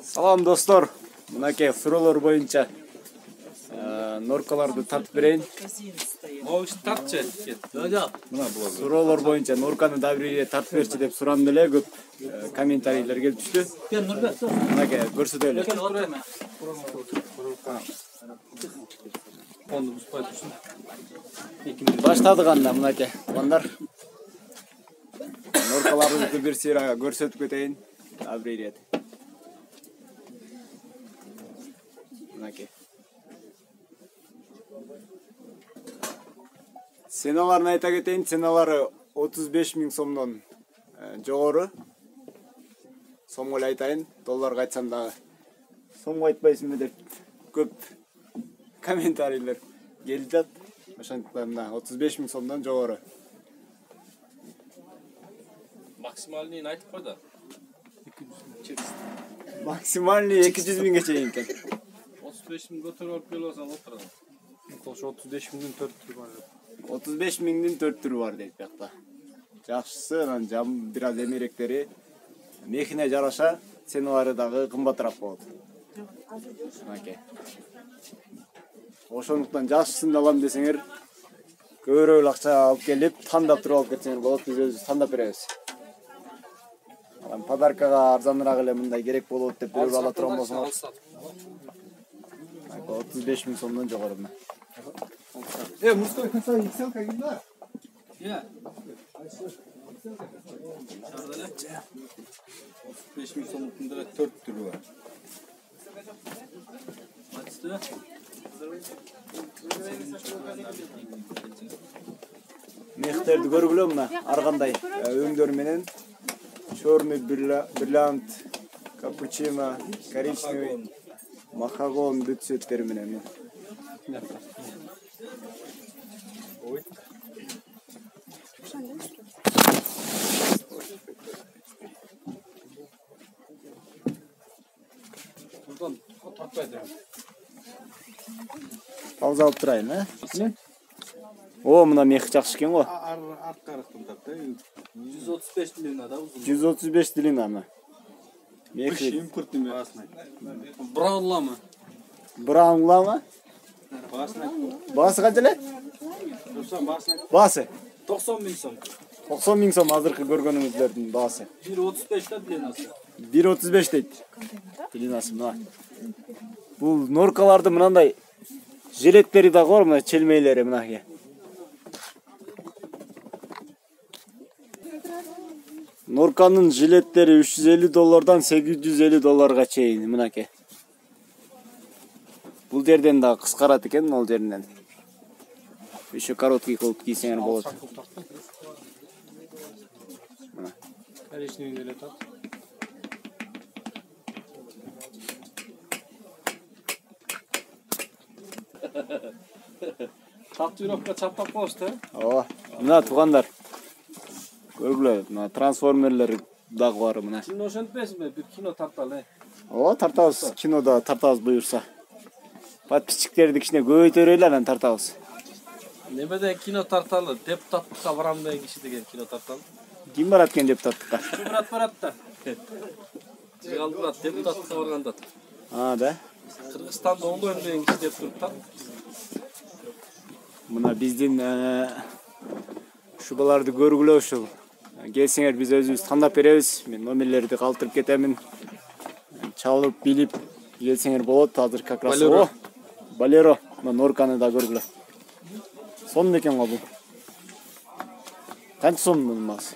Салам достор. Мынакей суроолор боюнча норкаларды тартып берейин. Могуш тартчы. Суроолор боюнча норканы да бир тартып берчи деп сурандым эле, көп комментарийлер келип түштү. Мынакей көрсөтөлү. Баштадык анда мынакей туугандар. Норкаларыбызды бир сыйра көрсөтүп кетейин. Абрейрет. Мынакей. Ценаларын айта кетейин, ценалары 35 000 сомдон жогору. Сомго эле айтайын, долларга айтсам дагы сомго айтпайсыңбы деп көп комментарийлер келип жатат. Ошондуктан мына 35 000 сомдон жогору. Максимальный айтып кой да. Максимальный 200 000ге чейин экен. 35 000 көтөрүп алып келип алсаң отурат. Ошо 35 000дин 4 түрү бар. 35 000дин 4 түрү бар дейт биякта. Жакшысы, анан бир аз эмеректери мехине жараша ценалары дагы кымбатыраак болот. Мынакей. Ошондуктан жакшысын алам десеңер, көбүрөөк акча алып келип, тандап туруп алып кетсеңер болот, биз өзүбүз тандап беребиз. Подаркага арзаныраак эле мындай керек болот деп бирөө ала турган болсоңор. 35 000 сомдон жогору мына. Мужской каса икселка кимде? Шардале. 35 000 сомдун 4 түрү бар. Мачты. Мехтерди көргүлө мына, ар кандай өңдөр менен черный бриллиант, капучино, коричневый, махагон бүт цветтери менен. Buradan tatlaydı. Пауза алып турайын, О, мына мех жакшы экен го. Арткарыктан тарта. 135 длина да узун. 135 длина мына. Мех Импорт неме басына. Браунламы? Браунлама? Басына. Басы канча эле? Басына. Басы 90 000 сом. 90 000 сом азыркы көргөнүңүздөрдүн баасы. 1.35 да длинасы. 1.35 дейт. Длинасы мына. Бул норкаларды мынандай жилеттери да бар, мына челмейлери мынакей. Норканын жилеттери $350 $850 чейин мынакей. Бул жерден да кыскарат экен, ол жеринен. Еще короткий кылып кийсеңер болот. Мына. Коричневый деле тат. Татуировка чаптап коюшту. Ооба. Мына туугандар. Көргүлө, мына трансформерлер дагы бар мына. Сен ошентпесиңби? Бир кино тарталы. Ооба, тартабыз, кинода тартабыз буюрса. Подписчиктерди кичине көбөйтөрөлү, анан тартабыз. Немеде кино тарталы? Депутаттыкка барам деген киши деген кино тарталы. Ким барат экен депутаттыкка? Брат барат да. Жыгалды брат депутаттыкка барганда. Да. Кыргызстанда оңдойм деген киши деп туруп та. Мына биздин шубаларды көргүлө ушул. Келсеңер биз өзүбүз тандап беребиз. Мен номерлерди калтырып кетемин. Чалып, билип келсеңер болот. Азыр как раз Болеро. Мына норканы да көргүлө. Сом экен го бул. Канча сом бул мас?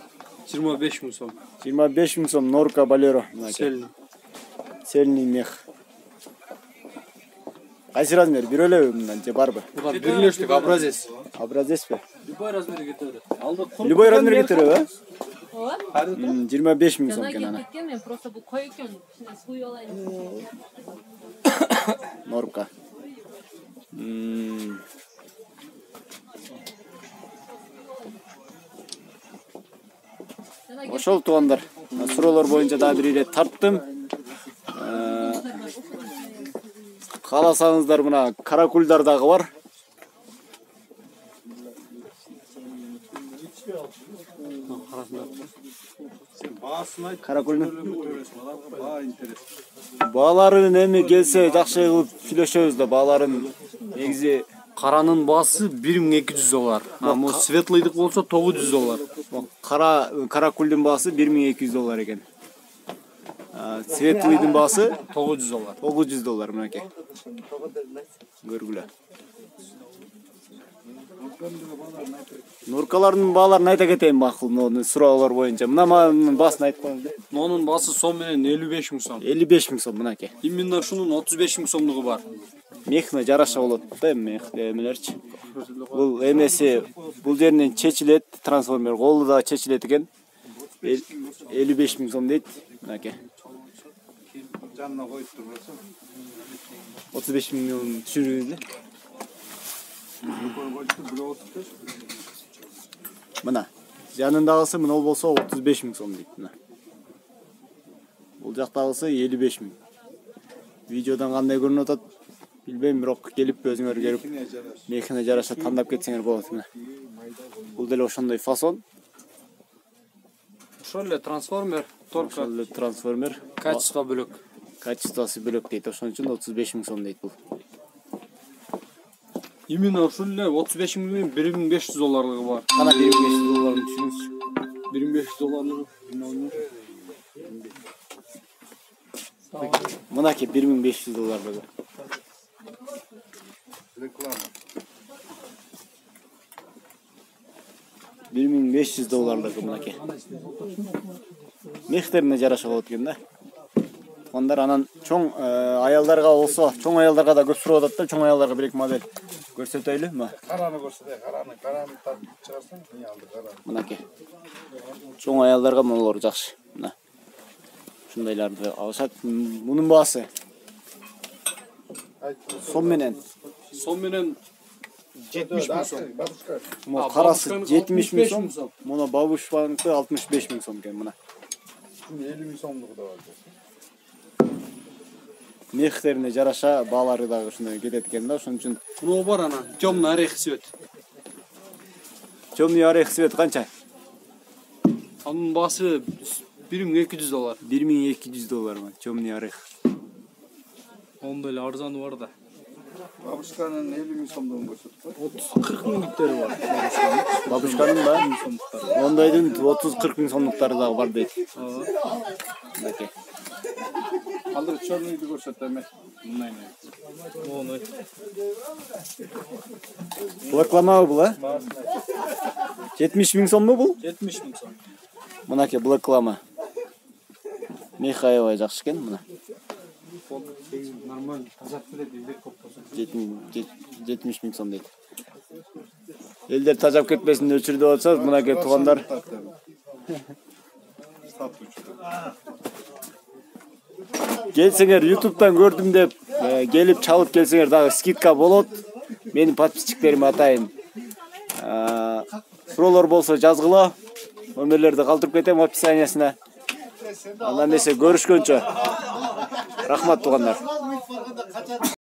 25 000 сом. 25 000 сом норка Болеро. Цельный мех. Кайсы размер? Бир элеби мындан же барбы? Буга бирлештик образец. Образецпи? Любой размерге кетет. Любой размерге кетет, Ооба. 25 000 сом экен ана. Мен просто бул кой экен, суй алайын. Норка. Ошол туугандар. Суроолор боюнча да бир ирет тарттым. Кааласаңыздар мына каракулдар дагы бар. Каракөлдүн Баа интерес. бааларын эми келсе жакшы кылып сүйлөшөбүз да. Бааларын негизи Каранын баасы 1200 доллар. Ама светлыйдык болсо 900 доллар. каракөлдүн баасы 1200 доллар экен. Светлыйдын баасы 900 доллар. 900 доллар мынакей. Көргүлө. Нуркалардын бааларын айта кетейин макул, муну суроолор боюнча. Мына баасын айтып коюңуз. Монун баасы сом менен 55 000 сом. 55 000 сом мынакей. Именно шунун 35 000 сомдугу бар. Мехне жараша болот да, мехте эмелерчи. Бул эмеси бул жеринен чечилет, трансформер колу да чечилет экен. 55 000 сом дейт. Мынакей. Жанына коюп турбасың. 35 000 түшүрүңүз. Мына жанындагысы мына болсо 35 000 сом дейт. Мына. Бул жактагысы 55 000. Видеодан кандай көрүнүп атат билбейм, бирок келип өзүңөр көрүп мехине жараша тандап кетсеңер болот. Мына. Бул деле ошондой фасон. Ошол эле трансформер, торка, Ошол эле трансформер. качество бөлөк. Качествосы бөлөк дейт. Ошон үчүн 35 000 сом дейт бул. Именно ошол эле 35 000 менен 1500 долларлыгы бар. Кана 1500 долларын түшүрүңүзчү. 1500 долларлыгы. Мынакей 1500 долларлыгы. Реклама. 1500 долларлыгы мынакей. Мехтерине жараша болот экен да. Тукандар анан чоң аялдарга болсо, чоң аялдарга да көп суроо атат да, чоң аялдарга бир эки модель көрсөтөйлү мө? Караны көрсөтө, караны тартып чыгарсаң, мен алды караны. Мынакей. Чоң аялдарга мыналар жакшы. Мына. Ушундайларды алышат. Мунун баасы сом менен 70 000 сом. Мына карасы 70 000 сом. Мына бабушканыкы 65 000 сом экен мына. 50 000 сомдугу да бар. Мехтерине жараша баалары дагы ушундай кетет экен да, ошон үчүн Мына бар ана, темный орех цвет. темный орех цвет канча? Анын баасы 1200 доллар. 1200 доллар мына темный орех. Онда эле арзаны бар да. Бабушканын 50 000 сомдугун көрсөтүп 30-40 миңдиктери бар. Бабушканын да ондойдун 30-40 000 сомдуктары дагы бар дейт. Мынакей. Алыр чорныйды көрсөтүп эме. Мындай. Мону. Блэклама бул, а? 70 000 сомбу бул? 70 000 сом. Мынакей блэклама. Мех аябай жакшы экен мына. Нормально. Таза келет, элдер көп болсо. 70 000 сом дейт. Элдер тажап кетпесин өчүрүп атса, мынакей туугандар. Келсеңер YouTube'дан көрдүм деп, келип чалып келсеңер дагы скидка болот. Менин подписчиктериме атайын. Суроолор болсо жазгыла. Номерлерди калтырып кетем описаниясына. Андан эсе көрүшкөнчө. Рахмат туугандар.